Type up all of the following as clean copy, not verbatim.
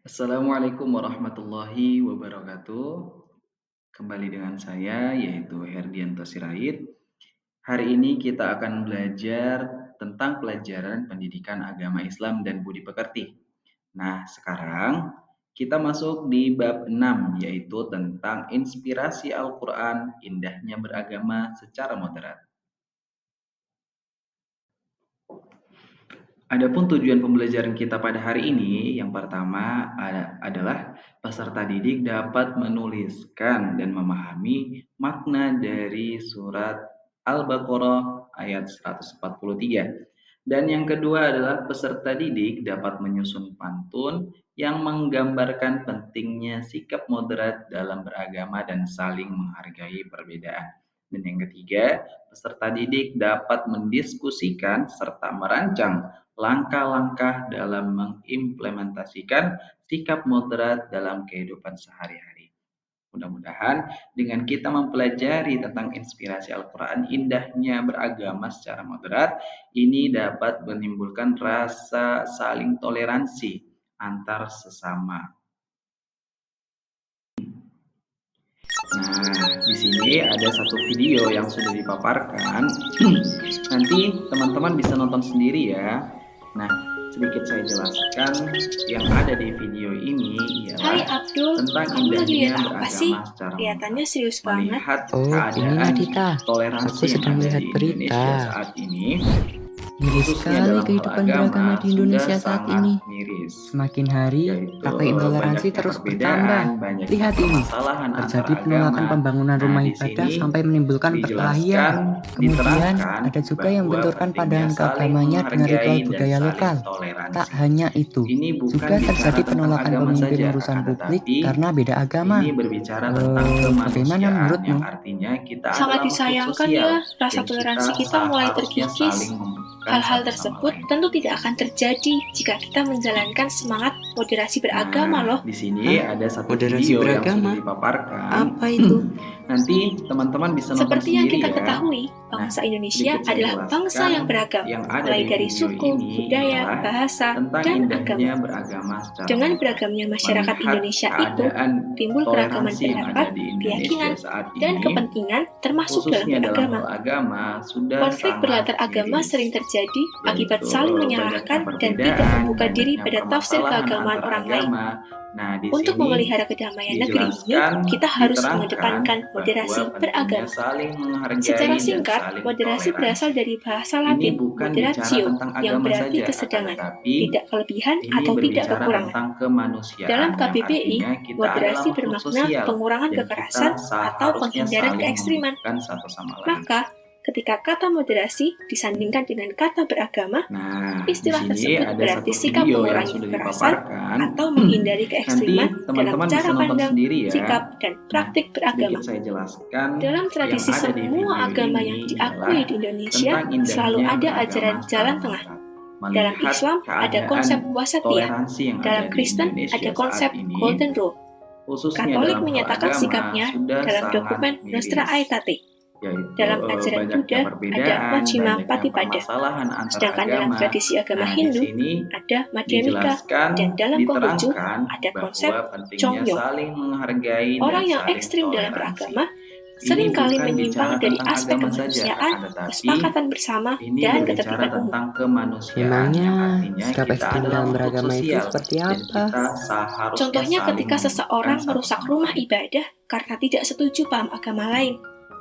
Assalamualaikum warahmatullahi wabarakatuh. Kembali dengan saya yaitu Herdianto Sirait. Hari ini kita akan belajar tentang pelajaran pendidikan agama Islam dan budi pekerti. Nah, sekarang kita masuk di bab 6 yaitu tentang inspirasi Al-Qur'an, indahnya beragama secara moderat. Adapun tujuan pembelajaran kita pada hari ini, yang pertama adalah peserta didik dapat menuliskan dan memahami makna dari surat Al-Baqarah ayat 143. Dan yang kedua adalah peserta didik dapat menyusun pantun yang menggambarkan pentingnya sikap moderat dalam beragama dan saling menghargai perbedaan. Dan yang ketiga, peserta didik dapat mendiskusikan serta merancang langkah-langkah dalam mengimplementasikan sikap moderat dalam kehidupan sehari-hari. Mudah-mudahan dengan kita mempelajari tentang inspirasi Al-Quran, indahnya beragama secara moderat, ini dapat menimbulkan rasa saling toleransi antar sesama. Nah, di sini ada satu video yang sudah dipaparkan. Nanti teman-teman bisa nonton sendiri ya. Nah, sedikit saya jelaskan yang ada di video ini Hai ialah Abdul, tentang kamu lagi indahnya lihat apa sih? beragama secara Kelihatannya moderat. serius banget. Melihat Oh, ini keadaan Nadita. toleransi Aku yang sedang ada melihat di berita. Indonesia saat ini, Miris khususnya sekali dalam hal kehidupan beragama di Indonesia sudah saat sangat ini. miris. Semakin hari, Yaitu kakak intoleransi banyaknya terus perbedaan, bertambah. banyaknya Lihat ini, permasalahan antar terjadi penolakan agama. pembangunan Nah, rumah di ibadah sini sampai menimbulkan perkelahian. Kemudian, diterangkan ada juga yang bahwa membenturkan pentingnya pandangan saling keagamannya dengan menghargai ritual dan budaya saling lokal. toleransi. Tak hanya itu, Ini bukan juga bicara terjadi tentang penolakan agama pemimpin saja, urusan akan publik tetapi karena beda agama. ini berbicara tentang Bagaimana kemanusiaan, menurutmu? yang artinya kita Sangat adalah makhluk disayangkan sosial ya, rasa dan toleransi kita kita mulai seharusnya terkikis. saling membutuhkan Hal-hal satu sama tersebut lain. tentu tidak akan terjadi jika kita menjalankan semangat moderasi beragama loh. Di sini ada satu Moderasi video yang beragama? sudah dipaparkan. Apa itu? Nanti teman-teman bisa nonton Seperti yang sendiri kita ya. ketahui, bangsa Indonesia sedikit saya adalah jelaskan bangsa yang beragam, yang ada mulai di dari video suku, ini budaya, ialah bahasa, tentang dan indahnya agama. beragama secara Dengan moderat. beragamnya masyarakat Melihat Indonesia itu, keadaan timbul keragaman toleransi yang ada pendapat, di Indonesia keyakinan, saat dan ini, kepentingan termasuk dalam khususnya dalam beragama. hal agama, sudah Konflik sangat berlatar agama miris. sering terjadi akibat Yaitu saling menyalahkan banyaknya dan tidak perbedaan, membuka diri banyaknya pada tafsir permasalahan keagamaan antar orang lain. agama. Nah, di Untuk sini memelihara kedamaian negeri ini, dijelaskan, kita harus diterangkan mengedepankan bahwa moderasi pentingnya beragama. saling menghargai Secara dan singkat, saling moderasi toleransi. berasal dari bahasa Ini Latin bukan bicara moderatio, tentang yang agama berarti saja, akan kesedangan, tetapi tidak kelebihan ini atau tidak berbicara kekurangan. tentang kemanusiaan, Dalam yang KBBI, artinya kita adalah moderasi makhluk bermakna sosial pengurangan dan kekerasan kita atau seharusnya penghindaran saling keekstriman. membutuhkan satu sama lain. Maka, ketika kata moderasi disandingkan dengan kata beragama, Nah, istilah di sini tersebut ada berarti satu sikap video yang mengurangi sudah kekerasan dipaparkan. atau menghindari Nanti keekstriman dalam teman-teman cara bisa nonton pandang, sendiri ya. sikap, dan praktik beragama. Sedikit saya jelaskan Dalam tradisi yang ada di video semua agama ini yang diakui ialah di Indonesia, tentang indahnya selalu ada beragama ajaran secara jalan tengah. moderat. Dalam Melihat Islam ada keadaan konsep wasatiyah, toleransi yang dalam ada di Kristen Indonesia ada saat konsep ini, golden rule. khususnya Katolik dalam hal menyatakan agama, sikapnya sudah dalam sangat dokumen miris. Nostra Aetate. Yaitu Dalam ajaran banyaknya Buddha ada perbedaan, Majjhima banyaknya Patipada. permasalahan antar Sedangkan dalam agama. tradisi agama Nah, Hindu di sini ada Madhyamika, dijelaskan, dan dalam Konghucu diterangkan ada konsep bahwa pentingnya Chongyong. saling menghargai Orang dan yang saling ekstrim dalam toleransi. beragama Ini seringkali bukan menyimpang bicara dari tentang aspek agama saja, kemanusiaan, akan tetapi kesepakatan bersama, ini dan berbicara ketertiban umum. tentang kemanusiaan, Memangnya yang artinya sikap kita ekstrim adalah dalam makhluk beragama itu sosial seperti dan apa? kita seharusnya Contohnya saling ketika membutuhkan seseorang satu merusak sama rumah lain. ibadah karena tidak setuju paham agama lain,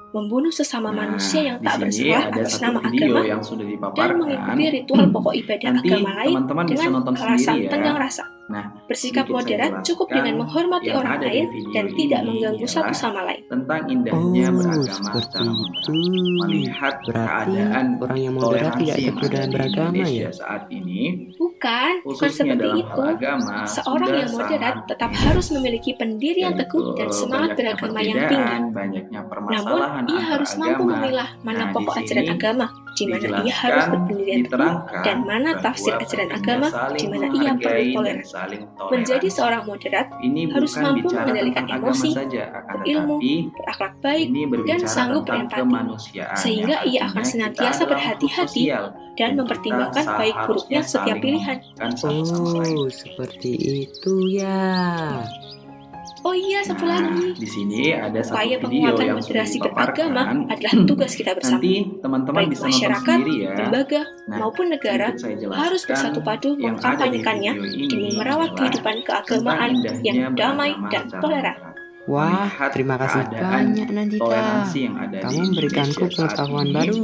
membunuh sesama manusia yang di tak sini bersalah ada atas satu nama video agama, yang sudah dan dipaparkan. mengikuti ritual pokok ibadah Nanti agama lain teman-teman bisa dengan nonton alasan sendiri ya. tenggang rasa. Nah, Bersikap sedikit saya moderat cukup dengan jelaskan menghormati yang orang ada di lain video dan tidak ini mengganggu ialah satu sama lain. tentang indahnya Oh, beragama seperti secara moderat. itu. Melihat Berarti keadaan orang yang moderat toleransi tidak yang sesuai ada dengan di beragama Indonesia ya? saat ini, Bukan khususnya seperti dalam itu. hal agama, Seorang sudah yang moderat sangat tetap miris. harus memiliki pendirian Yaitu teguh dan semangat banyaknya beragama yang tinggi. perbedaan, banyaknya Namun, permasalahan ia antar harus mampu agama. memilah mana Nah, pokok di ajaran sini agama, di mana ia harus dijelaskan, berpendirian teguh, diterangkan dan mana bahwa tafsir ajaran pentingnya agama, saling di mana ia perlu menghargai dan toleransi. saling toleransi. Menjadi seorang moderat Ini harus bukan mampu bicara mengendalikan tentang agama emosi, saja, akan berilmu, tetapi berakhlak baik, ini dan berbicara sanggup tentang berempati, kemanusiaan, sehingga yang ia akan artinya kita senantiasa adalah makhluk berhati-hati sosial dan kita mempertimbangkan baik buruknya seharusnya setiap saling pilihan. membutuhkan satu sama lain. Oh, seperti itu ya. Oh iya, satu lagi. Di sini ada satu Upaya video penguatan yang sudah moderasi beragama dipaparkan. adalah tugas kita bersama. Nanti teman-teman Baik bisa nonton masyarakat, sendiri ya. lembaga, Nah, maupun negara sedikit saya jelaskan harus bersatu padu yang ada di mengkampanyekannya video ini demi merawat adalah kehidupan tentang keagamaan indahnya yang damai beragama dan secara toleran. netral. Wah, Melihat terima kasih keadaan banyak Nandita. toleransi yang ada Kamu di memberikanku Indonesia saat pengetahuan ini, baru.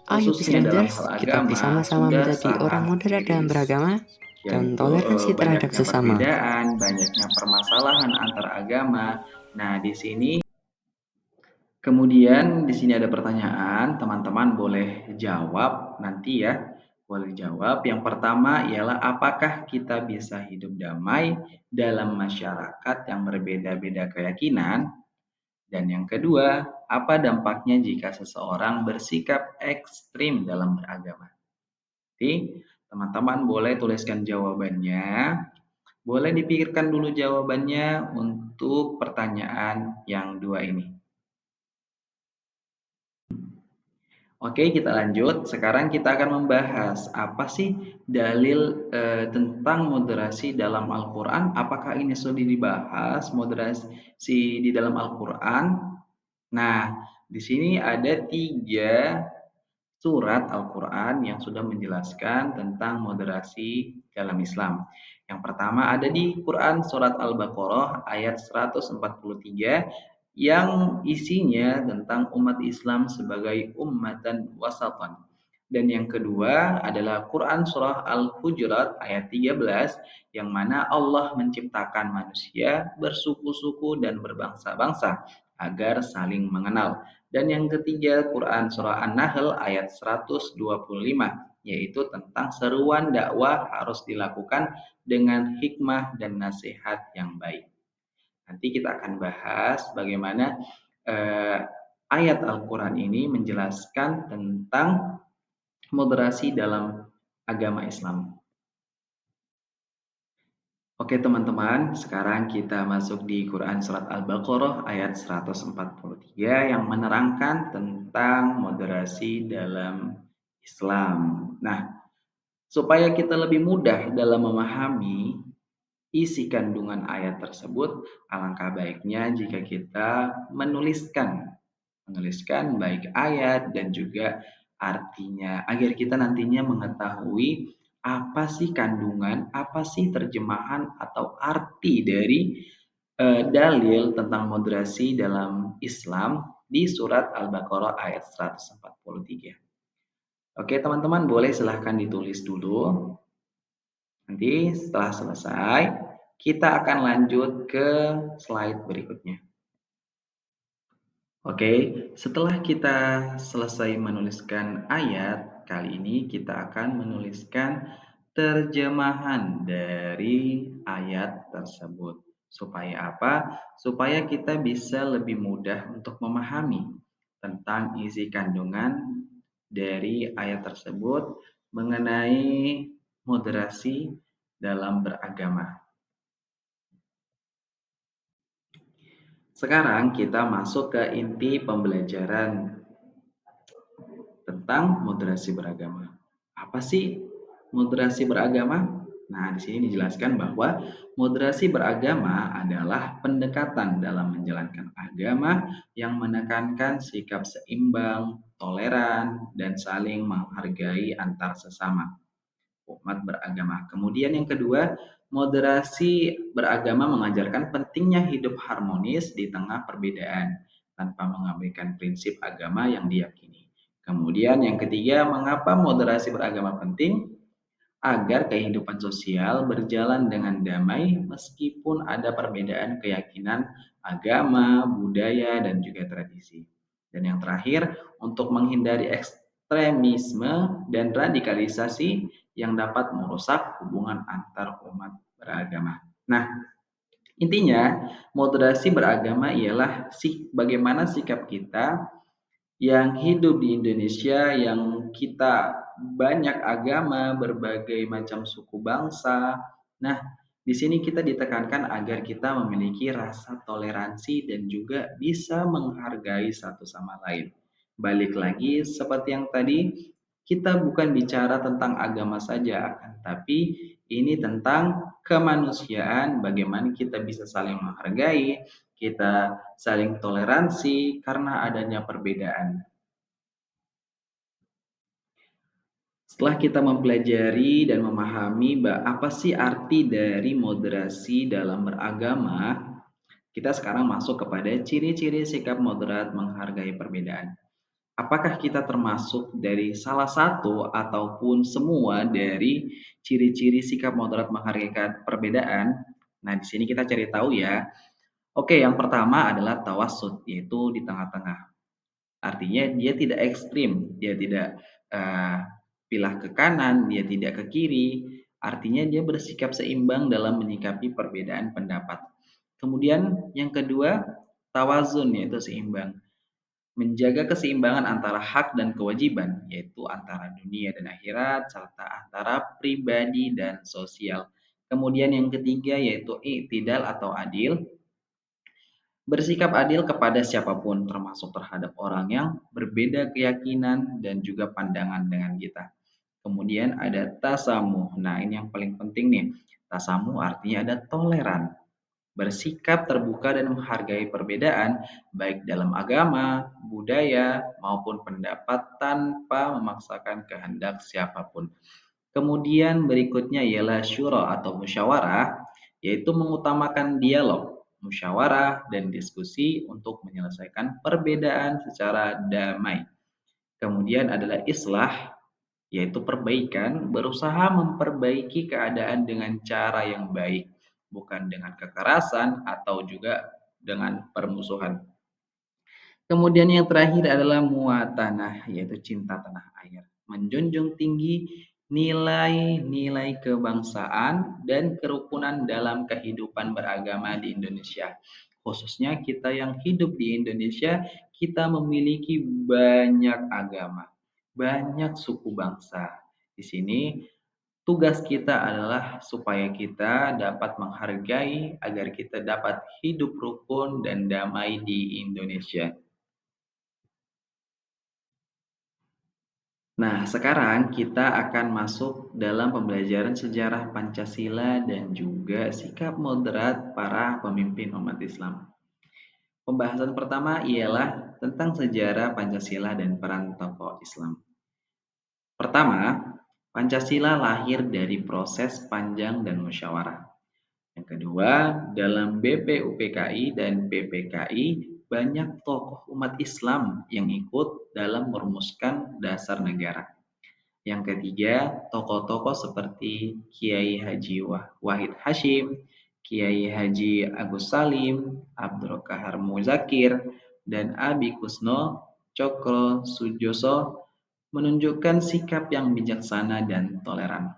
Ayo khususnya dalam Peacelanders, hal kita agama, bersama-sama sudah menjadi orang sangat moderat dan kritis, beragama dan yaitu toleransi terhadap banyaknya sesama. perbedaan, banyaknya permasalahan antar agama. Nah, di sini kemudian di sini ada pertanyaan, teman-teman boleh jawab nanti ya. Boleh jawab. Yang pertama ialah apakah kita bisa hidup damai dalam masyarakat yang berbeda-beda keyakinan? Dan yang kedua, apa dampaknya jika seseorang bersikap ekstrim dalam beragama? Jadi, teman-teman boleh tuliskan jawabannya. Boleh dipikirkan dulu jawabannya untuk pertanyaan yang dua ini. Oke, kita lanjut. Sekarang kita akan membahas apa sih dalil tentang moderasi dalam Al-Quran. Apakah ini sudah dibahas moderasi di dalam Al-Quran? Nah, di sini ada 3 surat Al-Quran yang sudah menjelaskan tentang moderasi dalam Islam. Yang pertama ada di Quran surat Al-Baqarah ayat 143 yang isinya tentang umat Islam sebagai ummatan wasatan. Dan yang kedua adalah Quran surah Al-Hujurat ayat 13 yang mana Allah menciptakan manusia bersuku-suku dan berbangsa-bangsa agar saling mengenal. Dan yang ketiga Quran surah An-Nahl ayat 125 yaitu tentang seruan dakwah harus dilakukan dengan hikmah dan nasihat yang baik. Nanti kita akan bahas bagaimana ayat Al-Quran ini menjelaskan tentang moderasi dalam agama Islam. Oke teman-teman, sekarang kita masuk di Quran Surat Al-Baqarah ayat 143 yang menerangkan tentang moderasi dalam Islam. Nah, supaya kita lebih mudah dalam memahami isi kandungan ayat tersebut, alangkah baiknya jika kita menuliskan baik ayat dan juga artinya agar kita nantinya mengetahui apa sih kandungan, apa sih terjemahan atau arti dari dalil tentang moderasi dalam Islam di surat Al-Baqarah ayat 143. Oke teman-teman, boleh silahkan ditulis dulu. Nanti setelah selesai, kita akan lanjut ke slide berikutnya. Oke, setelah kita selesai menuliskan ayat, kali ini kita akan menuliskan terjemahan dari ayat tersebut. Supaya apa? Supaya kita bisa lebih mudah untuk memahami tentang isi kandungan dari ayat tersebut mengenai moderasi dalam beragama. Sekarang kita masuk ke inti pembelajaran tentang moderasi beragama. Apa sih moderasi beragama? Nah, di sini dijelaskan bahwa moderasi beragama adalah pendekatan dalam menjalankan agama yang menekankan sikap seimbang, toleran, dan saling menghargai antar sesama umat beragama. Kemudian yang kedua, moderasi beragama mengajarkan pentingnya hidup harmonis di tengah perbedaan tanpa mengabaikan prinsip agama yang diyakini. Kemudian yang ketiga, mengapa moderasi beragama penting? Agar kehidupan sosial berjalan dengan damai meskipun ada perbedaan keyakinan, agama, budaya, dan juga tradisi. Dan yang terakhir, untuk menghindari ekstremisme dan radikalisasi yang dapat merusak hubungan antar umat beragama. Nah, intinya moderasi beragama ialah bagaimana sikap kita yang hidup di Indonesia, yang kita banyak agama, berbagai macam suku bangsa. Nah, Di sini kita ditekankan agar kita memiliki rasa toleransi dan juga bisa menghargai satu sama lain. Balik lagi seperti yang tadi, kita bukan bicara tentang agama saja, tapi ini tentang kemanusiaan, bagaimana kita bisa saling menghargai, kita saling toleransi karena adanya perbedaan. Setelah kita mempelajari dan memahami apa sih arti dari moderasi dalam beragama, kita sekarang masuk kepada ciri-ciri sikap moderat menghargai perbedaan. Apakah kita termasuk dari salah satu ataupun semua dari ciri-ciri sikap moderat menghargai perbedaan? Nah, di sini kita cari tahu ya. Oke, yang pertama adalah tawasud, yaitu di tengah-tengah. Artinya dia tidak ekstrim, dia tidak pilah ke kanan, dia tidak ke kiri. Artinya dia bersikap seimbang dalam menyikapi perbedaan pendapat. Kemudian yang kedua, tawazun, yaitu seimbang. Menjaga keseimbangan antara hak dan kewajiban, yaitu antara dunia dan akhirat, serta antara pribadi dan sosial. Kemudian yang ketiga yaitu i'tidal atau adil, bersikap adil kepada siapapun, termasuk terhadap orang yang berbeda keyakinan dan juga pandangan dengan kita. Kemudian ada tasamuh. Nah, ini yang paling penting nih. Tasamuh artinya ada toleran. Bersikap terbuka dan menghargai perbedaan, baik dalam agama, budaya, maupun pendapat tanpa memaksakan kehendak siapapun. Kemudian berikutnya ialah syura atau musyawarah, yaitu mengutamakan dialog, musyawarah, dan diskusi untuk menyelesaikan perbedaan secara damai. Kemudian adalah islah, yaitu perbaikan, berusaha memperbaiki keadaan dengan cara yang baik, bukan dengan kekerasan atau juga dengan permusuhan. Kemudian yang terakhir adalah muatanah, yaitu cinta tanah air. Menjunjung tinggi nilai-nilai kebangsaan dan kerukunan dalam kehidupan beragama di Indonesia. Khususnya kita yang hidup di Indonesia, kita memiliki banyak agama, banyak suku bangsa. Di sini tugas kita adalah supaya kita dapat menghargai agar kita dapat hidup rukun dan damai di Indonesia. Nah, sekarang kita akan masuk dalam pembelajaran sejarah Pancasila dan juga sikap moderat para pemimpin umat Islam. Pembahasan pertama ialah tentang sejarah Pancasila dan peran tokoh Islam. Pertama, Pancasila lahir dari proses panjang dan musyawarah. Yang kedua, dalam BPUPKI dan PPKI banyak tokoh umat Islam yang ikut dalam merumuskan dasar negara. Yang ketiga, tokoh-tokoh seperti Kiai Haji Wahid Hashim, Kiai Haji Agus Salim, Abdul Kahar Muzakir, dan Abi Kusno Cokro Sujoso menunjukkan sikap yang bijaksana dan toleran.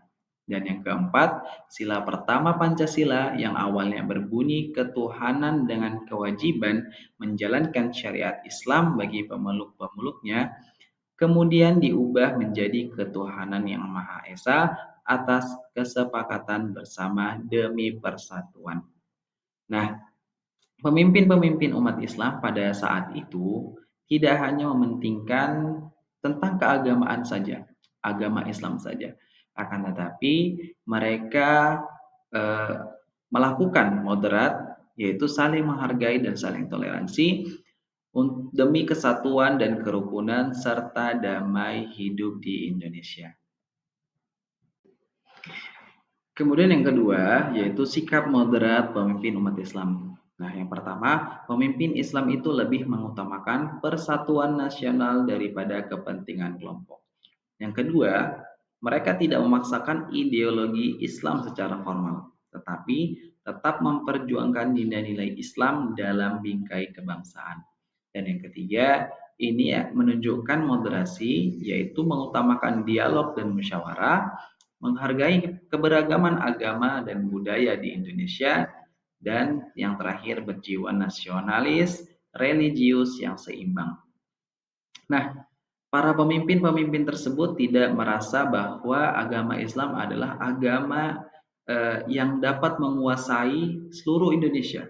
Dan yang keempat, sila pertama Pancasila yang awalnya berbunyi ketuhanan dengan kewajiban menjalankan syariat Islam bagi pemeluk-pemeluknya, kemudian diubah menjadi ketuhanan yang Maha Esa atas kesepakatan bersama demi persatuan. Nah, pemimpin-pemimpin umat Islam pada saat itu tidak hanya mementingkan tentang keagamaan saja, agama Islam saja, akan tetapi mereka melakukan moderat, yaitu saling menghargai dan saling toleransi demi kesatuan dan kerukunan serta damai hidup di Indonesia. Kemudian yang kedua yaitu sikap moderat pemimpin umat Islam. Nah, yang pertama, pemimpin Islam itu lebih mengutamakan persatuan nasional daripada kepentingan kelompok. Yang kedua, mereka tidak memaksakan ideologi Islam secara formal, tetapi tetap memperjuangkan nilai-nilai Islam dalam bingkai kebangsaan. Dan yang ketiga, ini menunjukkan moderasi, yaitu mengutamakan dialog dan musyawarah, menghargai keberagaman agama dan budaya di Indonesia, dan yang terakhir berjiwa nasionalis, religius yang seimbang. Nah, para pemimpin-pemimpin tersebut tidak merasa bahwa agama Islam adalah agama yang dapat menguasai seluruh Indonesia.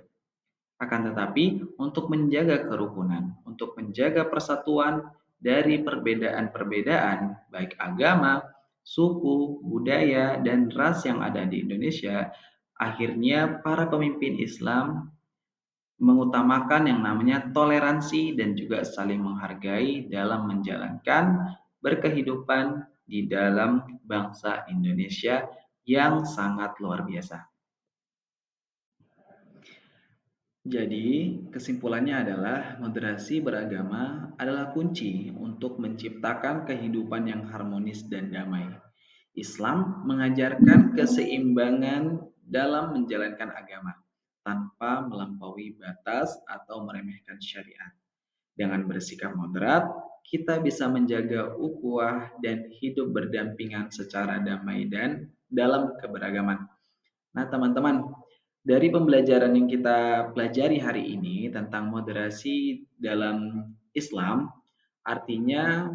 Akan tetapi, untuk menjaga kerukunan, untuk menjaga persatuan dari perbedaan-perbedaan, baik agama, suku, budaya, dan ras yang ada di Indonesia, akhirnya para pemimpin Islam mengutamakan yang namanya toleransi dan juga saling menghargai dalam menjalankan berkehidupan di dalam bangsa Indonesia yang sangat luar biasa. Jadi, kesimpulannya adalah moderasi beragama adalah kunci untuk menciptakan kehidupan yang harmonis dan damai. Islam mengajarkan keseimbangan dalam menjalankan agama tanpa melampaui batas atau meremehkan syariat. Dengan bersikap moderat, kita bisa menjaga ukhuwah dan hidup berdampingan secara damai dan dalam keberagaman. Nah, teman-teman, dari pembelajaran yang kita pelajari hari ini tentang moderasi dalam Islam, artinya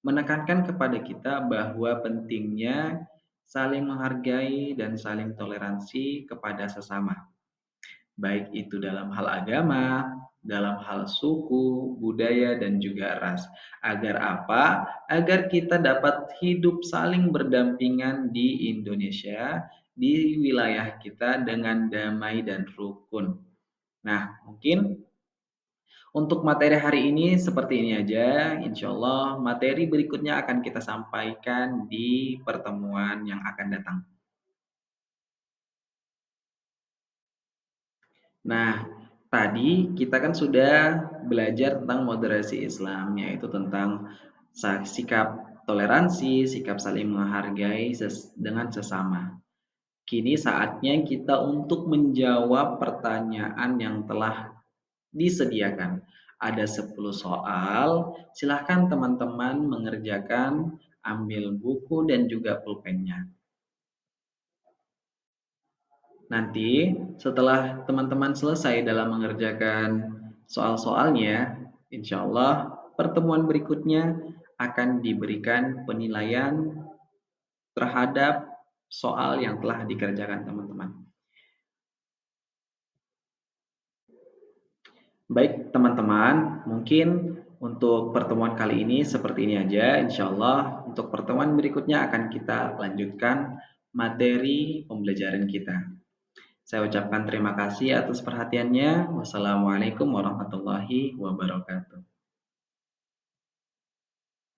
menekankan kepada kita bahwa pentingnya saling menghargai dan saling toleransi kepada sesama, baik itu dalam hal agama, dalam hal suku, budaya, dan juga ras. Agar apa? Agar kita dapat hidup saling berdampingan di Indonesia, di wilayah kita dengan damai dan rukun. Nah, mungkin untuk materi hari ini seperti ini aja. Insya Allah materi berikutnya akan kita sampaikan di pertemuan yang akan datang. Nah, tadi kita kan sudah belajar tentang moderasi Islam, yaitu tentang sikap toleransi, sikap saling menghargai dengan sesama. Kini saatnya kita untuk menjawab pertanyaan yang telah disediakan. Ada 10 soal, silahkan teman-teman mengerjakan, ambil buku dan juga pulpennya. Nanti setelah teman-teman selesai dalam mengerjakan soal-soalnya, insya Allah pertemuan berikutnya akan diberikan penilaian terhadap soal yang telah dikerjakan teman-teman. Baik teman-teman, mungkin untuk pertemuan kali ini seperti ini aja. Insya Allah untuk pertemuan berikutnya akan kita lanjutkan materi pembelajaran kita. Saya ucapkan terima kasih atas perhatiannya. Wassalamualaikum warahmatullahi wabarakatuh.